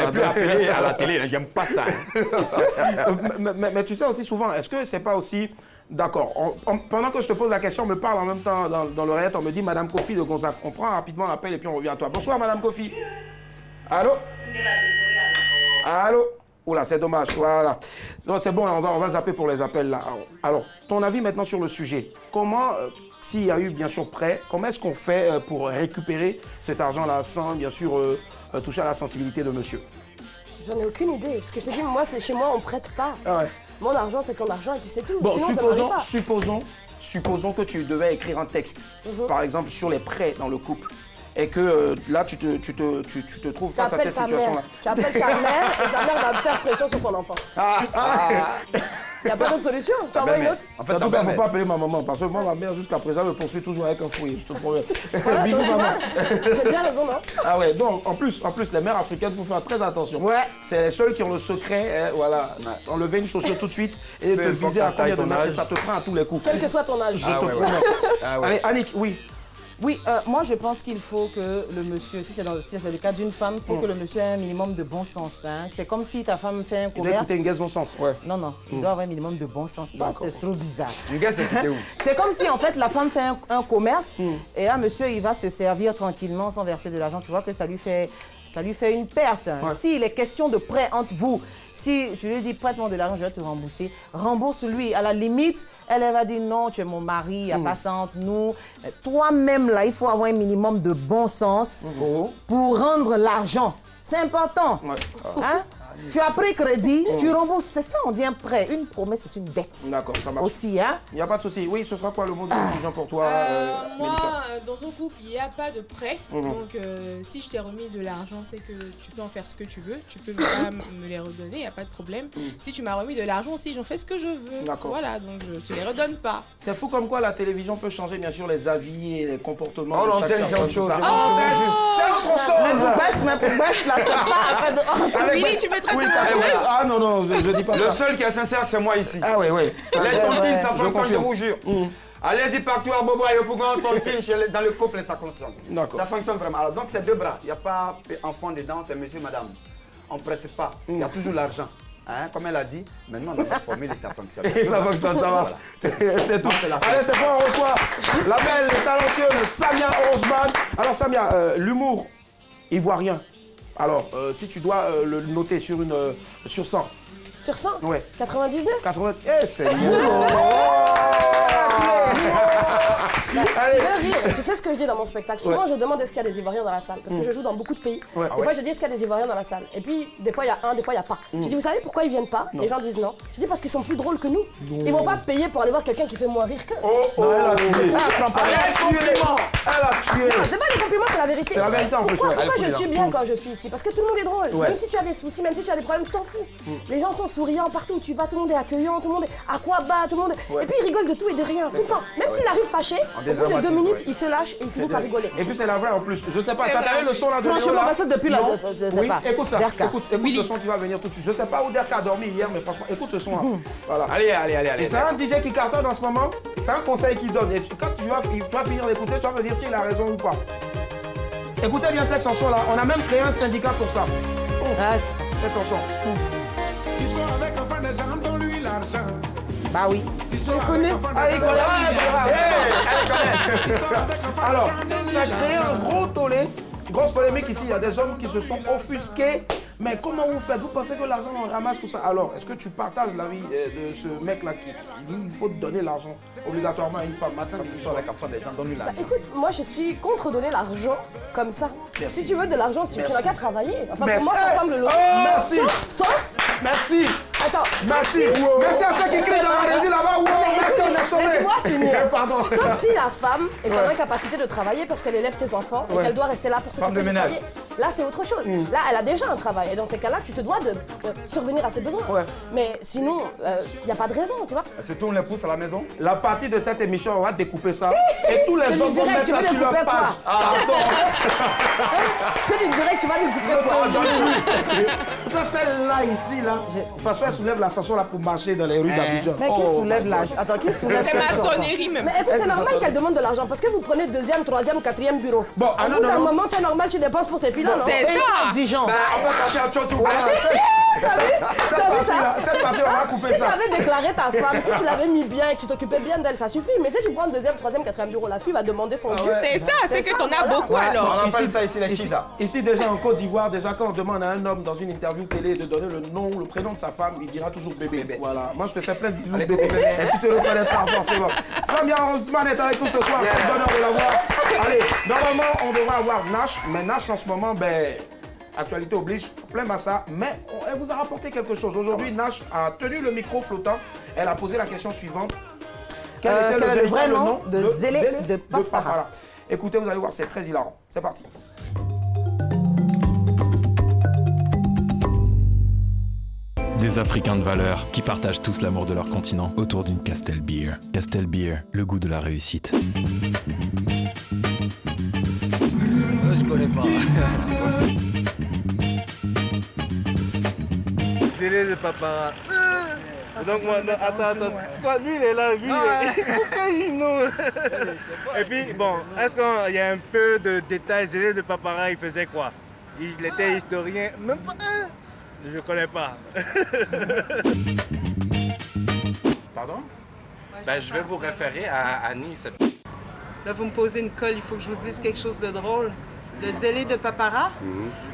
ne plus appeler à la télé, j'aime pas ça. mais tu sais aussi souvent, est-ce que c'est pas aussi... D'accord, pendant que je te pose la question, on me parle en même temps dans l'oreillette, on me dit Madame Kofi de Gonzague. On prend rapidement l'appel et puis on revient à toi. Bonsoir Madame Kofi. Allô? Allô? Oula, c'est dommage, voilà. C'est bon, on va zapper pour les appels là. Alors, ton avis maintenant sur le sujet. Comment, s'il y a eu bien sûr prêt, comment est-ce qu'on fait pour récupérer cet argent-là sans bien sûr toucher à la sensibilité de monsieur? J'en ai aucune idée. Parce que je te dis, moi, chez moi, on prête pas. Ah ouais. Mon argent, c'est ton argent et puis c'est tout. Bon, sinon, supposons que tu devais écrire un texte, par exemple, sur les prêts dans le couple. Et que là, tu te trouves face à cette situation-là. Tu appelles sa mère et sa mère va faire pression sur son enfant. Il n'y a pas d'autre solution. Tu envoies une autre. En fait, il ne faut pas appeler ma maman parce que moi, ma mère, jusqu'à présent, me poursuit toujours avec un fouet. Je te promets. Bisous, maman. J'ai bien raison, non? Ah ouais, donc en plus, les mères africaines, il faut faire très attention. Ouais. C'est les seules qui ont le secret, voilà. Enlever une chaussure tout de suite et te viser à combien de mètres, ça te prend à tous les coups. Quel que soit ton âge. Je te promets. Allez, Annick, oui. Oui, moi je pense qu'il faut que le monsieur, si c'est le cas d'une femme, il faut que le monsieur ait un minimum de bon sens. Hein. C'est comme si ta femme fait un commerce. Il doit écouter une guesse bon sens, ouais. Non, il doit avoir un minimum de bon sens. C'est trop bizarre. Une guesse, c'est où? C'est comme si en fait la femme fait un commerce et là monsieur il va se servir tranquillement sans verser de l'argent. Tu vois que ça lui fait une perte. Ouais. S'il est question de prêt entre vous, si tu lui dis prête-moi de l'argent, je vais te rembourser, rembourse-lui. À la limite, elle va dire non, tu es mon mari, il n'y a pas ça entre nous. Toi-même, là, il faut avoir un minimum de bon sens pour rendre l'argent. C'est important. Ouais. Hein? Tu as pris crédit, tu rembourses. C'est ça, on dit un prêt. Une promesse, c'est une dette. D'accord, ça marche. Aussi, hein? Il n'y a pas de souci. Oui, ce sera quoi le mot de conclusion pour toi, moi, dans un couple, il n'y a pas de prêt. Donc, si je t'ai remis de l'argent, c'est que tu peux en faire ce que tu veux. Tu peux me les redonner, il n'y a pas de problème. Si tu m'as remis de l'argent aussi, j'en fais ce que je veux. D'accord. Voilà, donc je ne te les redonne pas. C'est fou comme quoi la télévision peut changer, bien sûr, les avis et les comportements. Oh, l'antenne, c'est autre chose. C'est autre chose. Mais pour baisse, là, c'est pas... Oui, tu me traites de Ah non, je dis pas ça. Le seul qui est sincère, c'est moi ici. Ah oui. Les tontines, ça fonctionne, je vous jure. Allez-y partout à Bobo et le plus grand tontine dans le couple et ça fonctionne. Ça fonctionne vraiment. Alors, donc, c'est deux bras. Il n'y a pas enfant dedans, c'est monsieur, madame. On ne prête pas. Il y a toujours l'argent. Hein, comme elle a dit, maintenant on a la formule et ça fonctionne. Et ça fonctionne, ça marche. C'est tout. Allez, c'est bon, on reçoit la belle, talentueuse Samia Osman. Alors Samia, l'humour ivoirien. Alors, si tu dois le noter sur 100. Sur 100? Oui. 99? 80. Eh, c'est bon. Allez. Tu sais ce que je dis dans mon spectacle? Souvent, je demande est-ce qu'il y a des Ivoiriens dans la salle. Parce que je joue dans beaucoup de pays. Des fois, je dis est-ce qu'il y a des Ivoiriens dans la salle. Et puis, des fois, il y a un, des fois, il n'y a pas. Je dis, vous savez pourquoi ils viennent pas? Les gens disent non. Je dis parce qu'ils sont plus drôles que nous. Ils vont pas payer pour aller voir quelqu'un qui fait moins rire qu'eux. Elle a tué. Elle a tué. C'est pas des compliments, c'est la vérité. C'est la vérité en plus. Pourquoi je suis bien quand je suis ici? Parce que tout le monde est drôle. Même si tu as des soucis, même si tu as des problèmes, tu t'en fous. Les gens sont souriants partout où tu vas, tout le monde est accueillant, tout le monde est à quoi bas, tout le monde. Et puis ils rigolent de tout et de rien, tout le temps. Même s'il arrive fâché, au bout de 2 minutes, il se lâche et il finit par rigoler. Et puis c'est la vraie en plus. Je sais pas, tu as le son là de Franchement, ça depuis là, je sais pas. Écoute ça, écoute le son qui va venir tout de suite. Je sais pas où Derka a dormi hier, mais franchement, écoute ce son là. Voilà. Allez. Et c'est un DJ qui cartonne en ce moment, c'est un conseil qu'il donne. Et quand tu vas finir d'écouter, tu vas me dire s'il a raison ou pas. Écoutez bien cette chanson là, on a même créé un syndicat pour ça. Ah, c'est ça. Cette chanson. Tu sors avec un fan des gens, donne-lui l'argent. Bah oui. Tu connais? Ah, il connaît. Alors, ça a créé un gros tollé, grosse polémique ici. Il y a des hommes qui se sont offusqués. Mais comment vous faites? Vous pensez que l'argent on ramasse tout ça? Alors, est-ce que tu partages l'avis de ce mec-là qui dit qu'il faut donner l'argent obligatoirement à une femme? Maintenant, tu sors avec un fan des gens, donne-lui l'argent. Écoute, moi je suis contre donner l'argent comme ça. Merci. Si tu veux de l'argent, tu n'as qu'à travailler. Enfin, merci. pour moi, ça semble logique. Merci. Sauf. Merci. Attends. Merci. Merci à ceux qui crient dans la régie là-bas. Merci, on est sauvés. Laisse-moi finir. Pardon. Sauf si la femme est en incapacité de travailler parce qu'elle élève tes enfants et qu'elle doit rester là pour s'occuper du foyer. Là, c'est autre chose. Là, elle a déjà un travail. Et dans ces cas-là, tu te dois de survenir à ses besoins. Mais sinon, il n'y a pas de raison, tu vois. Se tourne les pouces à la maison. La partie de cette émission, on va découper ça. Et tous les hommes vont mettre ça sur leur page. C'est du direct, tu vas nous couper. Celle-là, ici, là, François soulève la chanson là pour marcher dans les rues d'Abidjan. Mais qui soulève l'âge? Attends, qui soulève C'est maçonnerie même. Mais écoute, c'est normal qu'elle demande de l'argent parce que vous prenez deuxième, troisième, quatrième bureau. Bon, Au bout d'un moment, c'est normal, tu dépenses pour ces filles-là, non? C'est ça. exigeant. On va passer à autre chose, s'il vous plaît. Tu as vu ça? Cette partie, on va couper Si tu ça. avais déclaré ta femme, si tu l'avais mis bien et que tu t'occupais bien d'elle, ça suffit. Mais si tu prends le deuxième, troisième, quatrième bureau, la fille va demander son dû. C'est ça, c'est que t'en as beaucoup alors. On appelle ça ici les chisa. Ici, déjà en Côte d'Ivoire, déjà quand on demande à un homme dans une interview télé de donner le nom, le prénom de sa femme, il dira toujours bébé. Voilà. Moi, je te fais plein de bisous, bébé. Et tu te reconnaîtras forcément. Samia Holzman est avec nous ce soir. Quel bonheur de l'avoir. Allez, normalement, on devrait avoir Nash. Mais Nash, en ce moment, ben, actualité oblige, plein massa. Mais elle vous a rapporté quelque chose. Aujourd'hui, Nash a tenu le micro flottant. Elle a posé la question suivante. Quel était le vrai nom de Zélé de Papara? Écoutez, vous allez voir, c'est très hilarant. C'est parti. Des Africains de valeur qui partagent tous l'amour de leur continent autour d'une Castel Beer. Castel Beer, le goût de la réussite. Je connais pas. Zélé de Papara. Donc moi, attends. Toi, lui, il est là, lui, pourquoi il nous... Et puis, bon, est-ce qu'il y a un peu de détails? Zélé de Papara, il faisait quoi? Il était historien, même pas... Je connais pas. Pardon? Ben, je vais vous référer à Annie. Là, vous me posez une colle, il faut que je vous dise quelque chose de drôle. Le Zélé de Papara?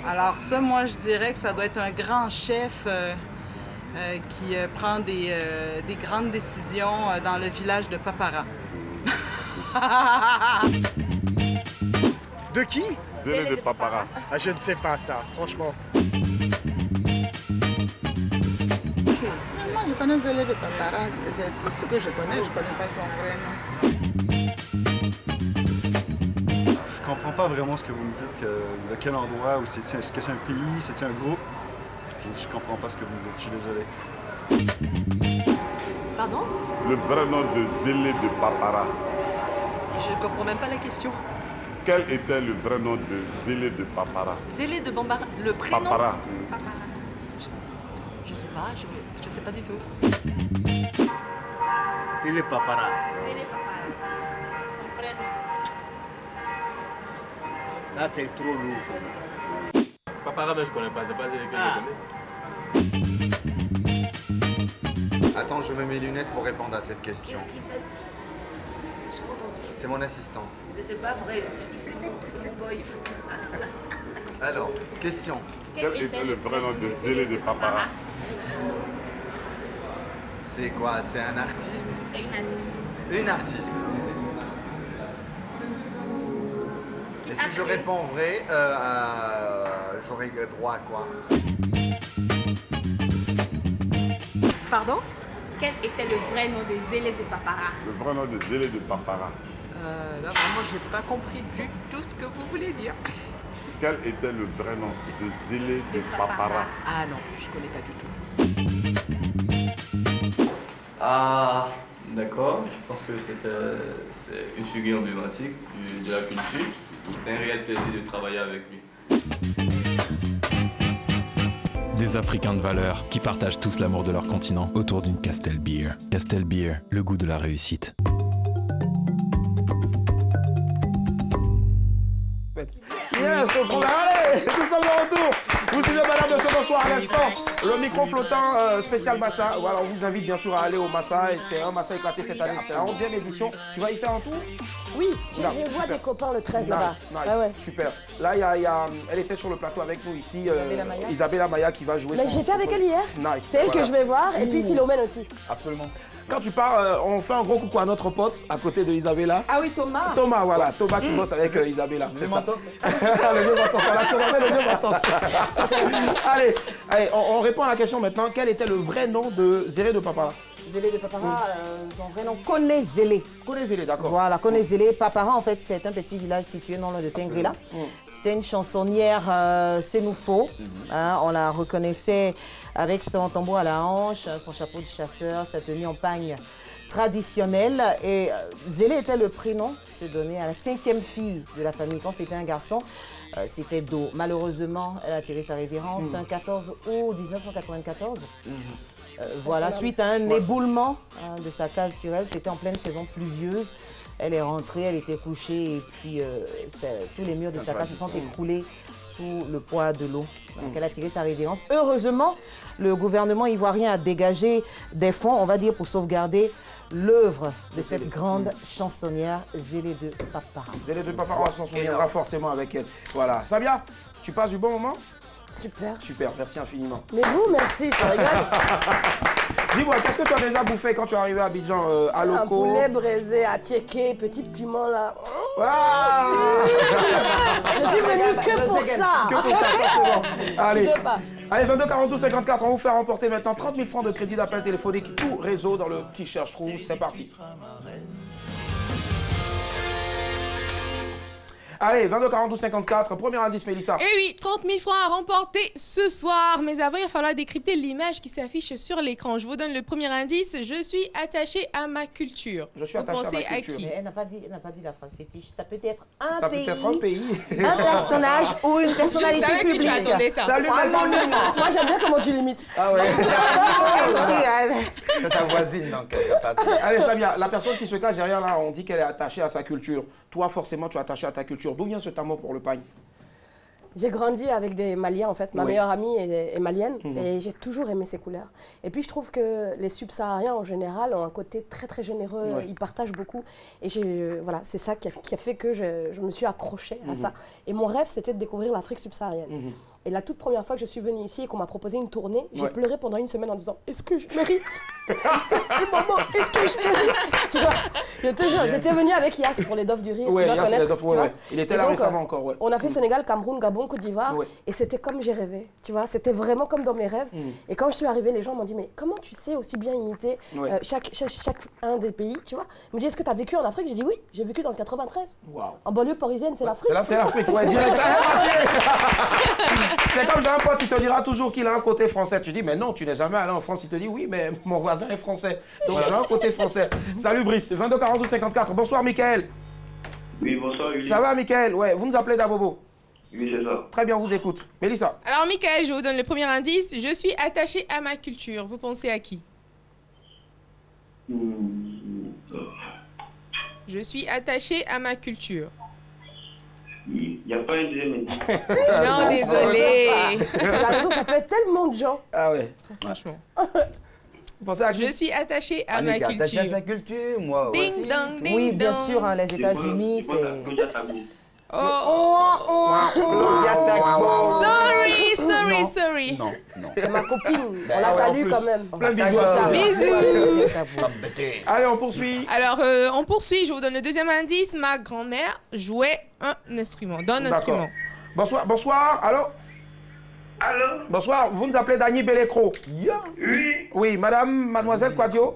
Alors ça, moi, je dirais que ça doit être un grand chef qui prend des grandes décisions dans le village de Papara. De qui? Zélé de Papara. Ah, je ne sais pas ça, franchement. Moi, je connais Zélé de Papara, c'est tout ce que je connais pas son vrai nom. Je comprends pas vraiment ce que vous me dites, de quel endroit, ou est-ce que c'est un pays, c'est un groupe? Je comprends pas ce que vous me dites, je suis désolé. Pardon? Le vrai nom de Zélé de Papara. Je comprends même pas la question. Quel était le vrai nom de Zélé de Papara? Zélé de Bambara, le prénom? Papara. Je sais pas, je sais pas du tout. Zélé Papara. Zélé Papara. Son prénom. Ça, c'est trop lourd. Papara, ben, je connais pas, c'est pas Zélé que je connais. Attends, je mets mes lunettes pour répondre à cette question. Qu'est-ce qu'il t'a dit? J'ai pas entendu. C'est mon assistante. C'est pas vrai, c'est mon boy. Alors, question. Quel était le vrai nom de Zélé de Papara? C'est quoi? C'est un artiste? C'est une artiste. Une artiste. Et si je réponds vrai, j'aurai droit à quoi? Pardon? Quel était le vrai nom de Zélé de Papara? Le vrai nom de Zélé de Papara. Là, vraiment, j'ai pas compris du tout ce que vous voulez dire. Quel était le vrai nom de Zélé de Papara? Ah non, je connais pas du tout. Ah, d'accord. Je pense que c'est une figure emblématique de la culture. C'est un réel plaisir de travailler avec lui. Des Africains de valeur qui partagent tous l'amour de leur continent autour d'une Castel Beer. Castel Beer, le goût de la réussite. Yes, allez, nous sommes de retour. Vous suivez Madame Monsieur, bonsoir à l'instant. Le micro flottant spécial Massa. Voilà, on vous invite bien sûr à aller au Massa. Et c'est un Massa éclaté cette année. C'est la 11e édition. Tu vas y faire un tour? Oui, je vois des copains le 13 là-bas. Super. Là, elle était sur le plateau avec nous ici. Isabella Maya qui va jouer. Mais j'étais avec elle hier. C'est elle que je vais voir. Et puis Philomène aussi. Absolument. Quand tu pars, on fait un gros coucou à notre pote à côté de Isabella. Ah oui, Thomas. Thomas, voilà. Thomas qui bosse avec Isabella. Le mentos. Le vieux mentos. Voilà, c'est le vieux mentos. Allez, on répond à la question maintenant. Quel était le vrai nom de Zélé de Papara? Zélé de Papara, son vrai nom, Koné Zélé. Koné Zélé, d'accord. Voilà, Koné Zélé. Papara, en fait, c'est un petit village situé dans le de Tengrila. C'était une chansonnière sénoufo. On la reconnaissait avec son tambour à la hanche, son chapeau de chasseur, sa tenue en pagne traditionnelle. Et Zélé était le prénom qui se donnait à la 5e fille de la famille. Quand c'était un garçon, c'était Do. Malheureusement, elle a tiré sa révérence un 14 août 1994. Voilà, suite à un éboulement de sa case sur elle, c'était en pleine saison pluvieuse. Elle est rentrée, elle était couchée et puis tous les murs de sa case se sont écroulés sous le poids de l'eau. Donc elle a tiré sa révérence. Heureusement, le gouvernement ivoirien a dégagé des fonds, on va dire, pour sauvegarder l'œuvre de cette grande chansonnière Zélé de Papara. Zélé de Papara, on s'en souviendra forcément avec elle. Voilà. Samia, tu passes du bon moment? Super. Super, merci infiniment. Mais vous, merci, tu rigoles. Dis-moi, qu'est-ce que tu as déjà bouffé quand tu es arrivé à Abidjan à Loco? Un poulet braisé à Tieké, petit piment là. Ah je suis venue que pour ça. Que pour ça, c'est bon. Allez. Allez, 22 42 54, on va vous faire remporter maintenant 30 000 francs de crédit d'appel téléphonique, tout réseau dans le Qui cherche trouve. C'est parti. Allez, 22 42 54, premier indice, Mélissa. Et oui, 30 000 francs à remporter ce soir. Mais avant, il va falloir décrypter l'image qui s'affiche sur l'écran. Je vous donne le premier indice. Je suis attachée à ma culture. Je suis attachée à ma culture. À qui? Elle n'a pas dit la phrase fétiche. Ça peut être un ça pays. Ça peut être un pays. Un personnage ou une personnalité publique. Que tu attendais ça. Salut, moi, j'aime bien comment tu limites. Ah ouais. Ça voisine, donc ça passe. Allez, Samia, la personne qui se cache derrière là, on dit qu'elle est attachée à sa culture. Toi, forcément, tu es attaché à ta culture. D'où vient cet amour pour le pagne? J'ai grandi avec des Maliens en fait. Ma meilleure amie est malienne et j'ai toujours aimé ses couleurs. Et puis je trouve que les subsahariens en général ont un côté très très généreux, ils partagent beaucoup. Et voilà, c'est ça qui a fait que je me suis accrochée à ça. Et mon rêve c'était de découvrir l'Afrique subsaharienne. Et la toute première fois que je suis venue ici et qu'on m'a proposé une tournée, j'ai pleuré pendant une semaine en disant « Est-ce que je mérite ce moment? Est-ce que je mérite ?» Tu vois, je te jure, j'étais venue avec Yass pour les Dofs du Rire, tu dois connaître. Tu vois. Il était là récemment encore, On a fait Sénégal, Cameroun, Gabon, Côte d'Ivoire, et c'était comme j'ai rêvé, tu vois, c'était vraiment comme dans mes rêves. Et quand je suis arrivée, les gens m'ont dit « Mais comment tu sais aussi bien imiter chacun des pays, tu vois ?» Ils me disent « Est-ce que tu as vécu en Afrique ?» J'ai dit « Oui, j'ai vécu dans le 93. En banlieue parisienne, c'est l'Afrique. » C'est l'Afrique, ouais, direct. C'est comme j'ai un pote, il te dira toujours qu'il a un côté français. Tu dis, mais non, tu n'es jamais allé en France. Il te dit, oui, mais mon voisin est français. Donc j'ai un côté français. Salut Brice, 22 42 54. Bonsoir Mickaël. Oui, bonsoir Willy. Ça va Mickaël? Ouais, vous nous appelez d'Abobo? Oui, c'est ça. Très bien, on vous écoute. Mélissa. Alors Mickaël, je vous donne le premier indice. Je suis attachée à ma culture. Vous pensez à qui? Je suis attachée à ma culture. Il n'y a pas un deuxième indice. Non, désolé. La raison, ça peut être tellement de gens. Ah ouais. Franchement. Vous pensez à qui? Je suis attachée à ma culture. Attachée à sa culture, moi ding aussi. dong, ding Oui, bien dong. sûr, hein, les États-Unis, c'est... Sorry. Non. C'est ma copine, on la salue quand même. Plein de bisous. Allez, on poursuit. Alors, on poursuit. Je vous donne le deuxième indice. Ma grand-mère jouait un instrument. D'un instrument. Bonsoir. Allô? Allô? Bonsoir. Vous nous appelez Dany Bellecro? Oui. Oui, mademoiselle Quadio?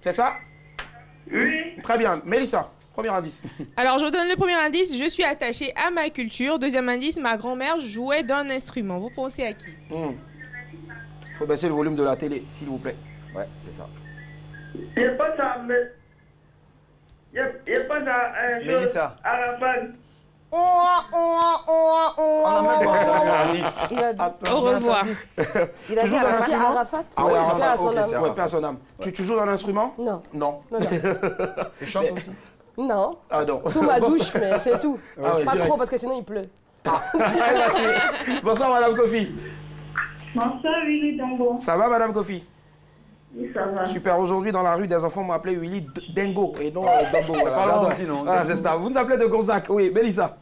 C'est ça? Oui. Très bien. Mélissa, premier indice. Alors, je vous donne le premier indice. Je suis attachée à ma culture. Deuxième indice. Ma grand-mère jouait d'un instrument. Vous pensez à qui? Faut baisser le volume de la télé, s'il vous plaît. Ouais, c'est ça. Il n'y a pas ça, mais... Il n'y a pas ça, Mélissa. Arafat. Au revoir. Il a dit Arafat. Ah ouais, Arafat. Paix à son âme. Tu joues dans l'instrument? Non. Non. Tu chantes aussi? Non. Ah non. Sous ma douche, mais c'est tout. Ah ouais, pas direct. trop parce que sinon il pleut. Bonsoir Madame Kofi. Bonsoir Willy Dango. Ça va Madame Kofi? Oui, ça va. Super, aujourd'hui dans la rue, des enfants m'ont appelé Willy Dengo et non Dango. Voilà, c'est ça. Vous nous appelez de Gonzac. Oui, Mélissa.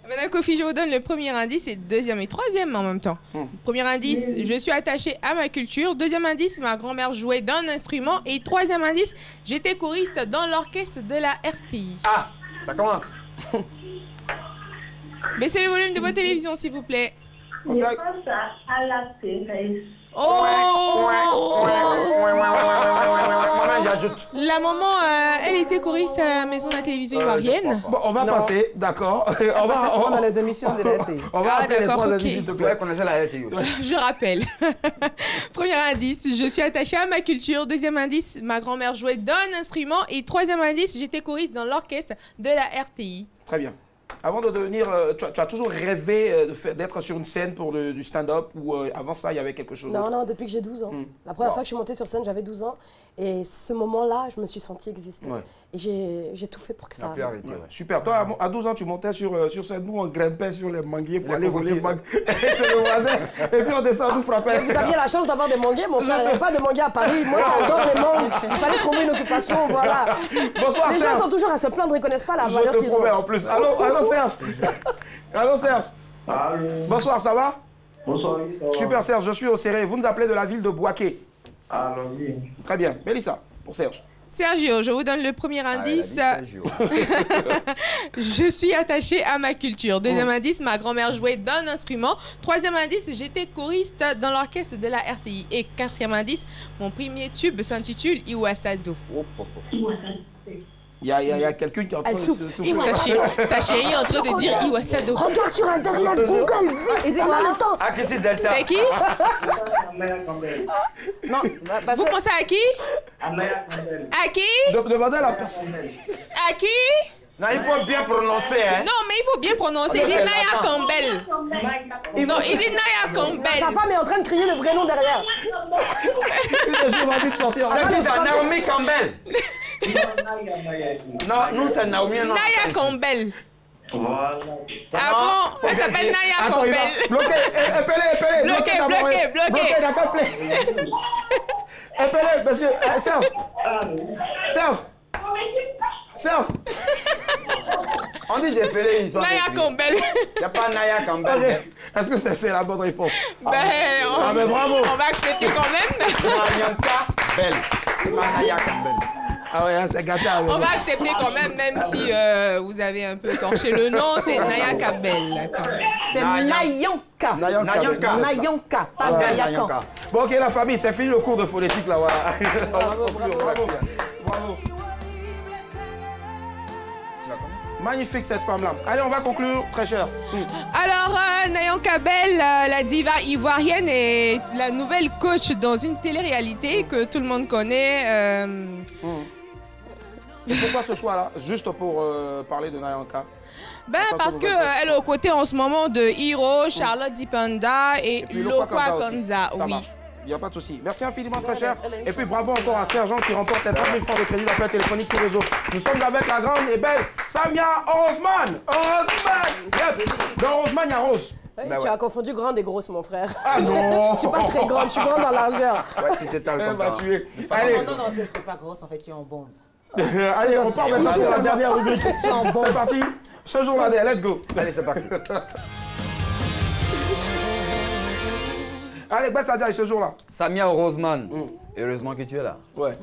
Madame Kofi, je vous donne le premier indice et deuxième et troisième en même temps. Premier indice, je suis attachée à ma culture. Deuxième indice, ma grand-mère jouait d'un instrument. Et troisième indice, j'étais choriste dans l'orchestre de la RTI. Ah, ça commence. Baissez le volume de votre télévision, s'il vous plaît. Je pense à la Thérèse. La maman, elle était choriste à la maison de la télévision ivoirienne. Bon, on va passer, d'accord. On va souvent dans les émissions de la RTI. On va appeler les trois ok. indices, s'il te plaît. Connaissez la RTI aussi. Je rappelle. Premier indice, je suis attachée à ma culture. Deuxième indice, ma grand-mère jouait d'un instrument. Et troisième indice, j'étais choriste dans l'orchestre de la RTI. Très bien. Avant de devenir... tu as toujours rêvé d'être sur une scène pour du stand-up ou avant ça, il y avait quelque chose d'autre? Non, depuis que j'ai 12 ans. La première fois que je suis montée sur scène, j'avais 12 ans. Et ce moment-là, je me suis sentie exister. Ouais. Et j'ai tout fait pour que ça arrive. Arrêter, ouais. Super. Toi, à 12 ans, tu montais sur scène. Nous, on grimpait sur les manguiers pour aller voler chez le voisin. Et puis on descend, nous frappait. Vous aviez la chance d'avoir des manguiers. Mon frère, il n'y avait pas de manguiers à Paris. Moi, j'adore les mangues. Il fallait trouver une occupation, voilà. Bonsoir, les Serge. gens sont toujours à se plaindre, ils ne connaissent pas la valeur qu'ils ont. Je te promets, en plus. Allô, Serge. Allô, Serge. Allô. Bonsoir, ça va? Bonsoir, oui, ça va. Super, Serge, je suis au Serré. Vous nous appelez de la ville de Bouaké. Allons-y. Très bien. Mélissa, pour Serge. Sergio, je vous donne le premier indice. Je suis attachée à ma culture. Deuxième indice, ma grand-mère jouait d'un instrument. Troisième indice, j'étais choriste dans l'orchestre de la RTI. Et quatrième indice, mon premier tube s'intitule Iwasado. Il y a quelqu'un qui est en train de souffler. Sa chérie est en train de dire Iwasado. Regarde sur Internet, Google, vite, et on a le temps. Ah, que c'est Delta. C'est qui? Non, vous pensez à qui? À qui? Demandez à la personne. À qui? Non, il faut bien prononcer, hein. Non, mais il faut bien prononcer. Il dit Naya Campbell. Non, il dit Naya Campbell. Sa femme est en train de crier le vrai nom derrière. J'ai envie de sortir. C'est Naomi Campbell. Non, nous, c'est Naomi. Naya Campbell. Voilà. Ah bon? Ça s'appelle Naya Campbell. Bloqué, épelé. Bloqué. D'accord, épelé, monsieur. Serge. On dit d'épelé, ils sont Naya Campbell. Il n'y a pas Naya Campbell. Est-ce que c'est la bonne réponse? Ben, bravo. On va accepter quand même. Naya Campbell. Naya Campbell. Ah ouais, c'est gâté. On va accepter quand même si vous avez un peu torché le nom, c'est Naya Campbell. C'est Nayanka. Nayanka, pas Nayanka. Bon, ok, la famille, c'est fini le cours de phonétique là. Voilà. Bravo. Magnifique cette femme-là. Allez, on va conclure, très cher. Alors, Nayanka Bell, la diva ivoirienne, est la nouvelle coach dans une télé-réalité que tout le monde connaît. Et pourquoi ce choix-là? Juste pour parler de Nayanka. Ben, parce qu'elle est aux côtés en ce moment de Hiro, Charlotte Dipanda et Lokwa Kanza. Oui. Il n'y a pas de souci. Merci infiniment, très cher. Et puis bravo encore à Sergent qui remporte les 30 000 francs de crédit d'appel téléphonique tout réseau. Nous sommes avec la grande et belle Samia Orozman. Dans Orozman, il y a Rose. Oui, tu as confondu grande et grosse, mon frère. Ah non. Je suis pas très grande, je suis grande dans largeur. Ouais, tu t'étales comme ça. Allez. Non, tu n'es pas grosse, en fait, tu es en bombe. Allez, on part maintenant sur la dernière rubrique. C'est parti. Ce jour-là, let's go. Allez, c'est parti. Allez, Bessadia, ce jour-là. Samia Orozman. Heureusement que tu es là. Ouais.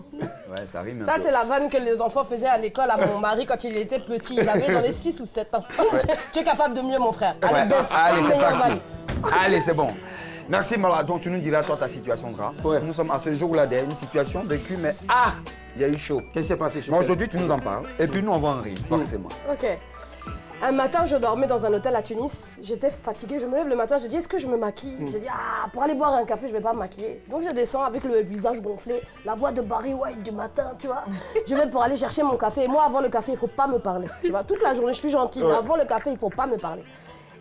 Ouais, ça rime. Ça, c'est la vanne que les enfants faisaient à l'école à mon mari quand il était petit. Il avait dans les 6 ou 7 ans. Tu es capable de mieux, mon frère. Allez, baisse. Allez, c'est parti. Allez, c'est bon. Merci, Mala. Donc, tu nous diras, toi, ta situation, gras. Ouais. Nous sommes à ce jour-là, une situation vécue, mais il y a eu chaud. Qu'est-ce qui s'est passé sur aujourd'hui, tu nous en parles. Et puis, nous, on va en rire, forcément. Ok. Un matin, je dormais dans un hôtel à Tunis. J'étais fatiguée. Je me lève le matin, je dis, est-ce que je me maquille? J'ai dit, pour aller boire un café, je vais pas me maquiller. Donc, je descends avec le visage gonflé, la voix de Barry White du matin, tu vois. Je vais pour aller chercher mon café. Et moi, avant le café, il faut pas me parler. Tu vois, toute la journée, je suis gentille. Ouais. Avant le café, il faut pas me parler.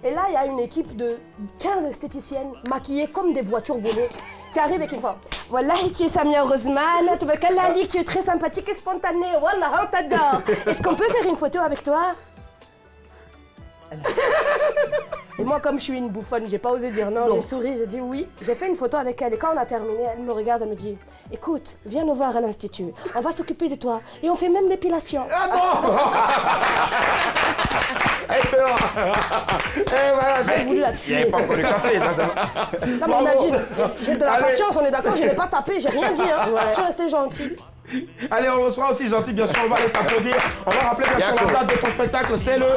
Et là, il y a une équipe de 15 esthéticiennes maquillées comme des voitures volées qui arrivent et qui font « Voilà, tu es Samia Orozman, tu es très sympathique et spontanée. Voilà, on t'adore. Est-ce qu'on peut faire une photo avec toi ?» Et moi, comme je suis une bouffonne, j'ai pas osé dire non, j'ai souri, j'ai dit oui. J'ai fait une photo avec elle et quand on a terminé, elle me regarde, elle me dit « Écoute, viens nous voir à l'Institut, on va s'occuper de toi et on fait même l'épilation. » Ah non. Excellent. Et voilà, j'ai voulu la tuer. Il n'y avait pas encore de café. Non mais imagine, j'ai de la patience, on est d'accord, je n'ai pas tapé, j'ai rien dit, hein. Je suis restée gentille. Allez, on reçoit aussi gentil, bien sûr, on va les t'applaudir. On va rappeler bien sûr la date de ton spectacle, c'est le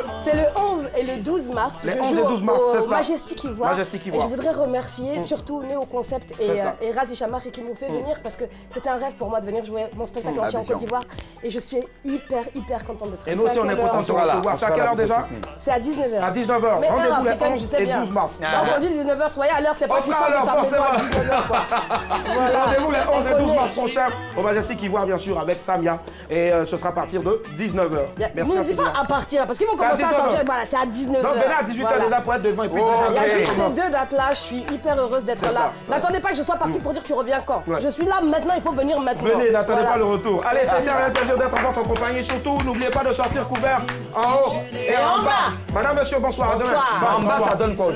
11 et le 12 mars. Le 11 et 12 mars, c'est ça. Majestic Ivoire. Majestic Ivoire. Et je voudrais remercier surtout Néo Concept et Razi Chamar qui m'ont fait venir parce que c'était un rêve pour moi de venir jouer mon spectacle entier en Côte d'Ivoire. Et je suis hyper contente d'être là. Et nous aussi, on est contents de se recevoir. C'est à quelle heure déjà? C'est à 19h. À 19h. Mais rendez-vous les 11 et 12 mars. Entendu 19h, soyez à l'heure, c'est pas on sera à l'heure, forcément. Rendez-vous les 11 et 12 mars prochains au Majestic Ivoire. soir, bien sûr, avec Samia. Et ce sera à partir de 19h. Merci. Ne dis pas à partir, parce qu'ils vont commencer à sortir. Voilà, c'est à 19h. Donc, venez à 18h déjà pour être devant. Et puis, il y a juste ces 2 dates-là, je suis hyper heureuse d'être là. N'attendez pas que je sois partie pour dire tu reviens quand. Je suis là maintenant, il faut venir maintenant. Venez, n'attendez pas le retour. Allez, c'était un plaisir d'être en votre compagnie. Surtout, n'oubliez pas de sortir couvert en haut et en bas. Madame, monsieur, bonsoir. Bonsoir. En bas, ça donne quoi?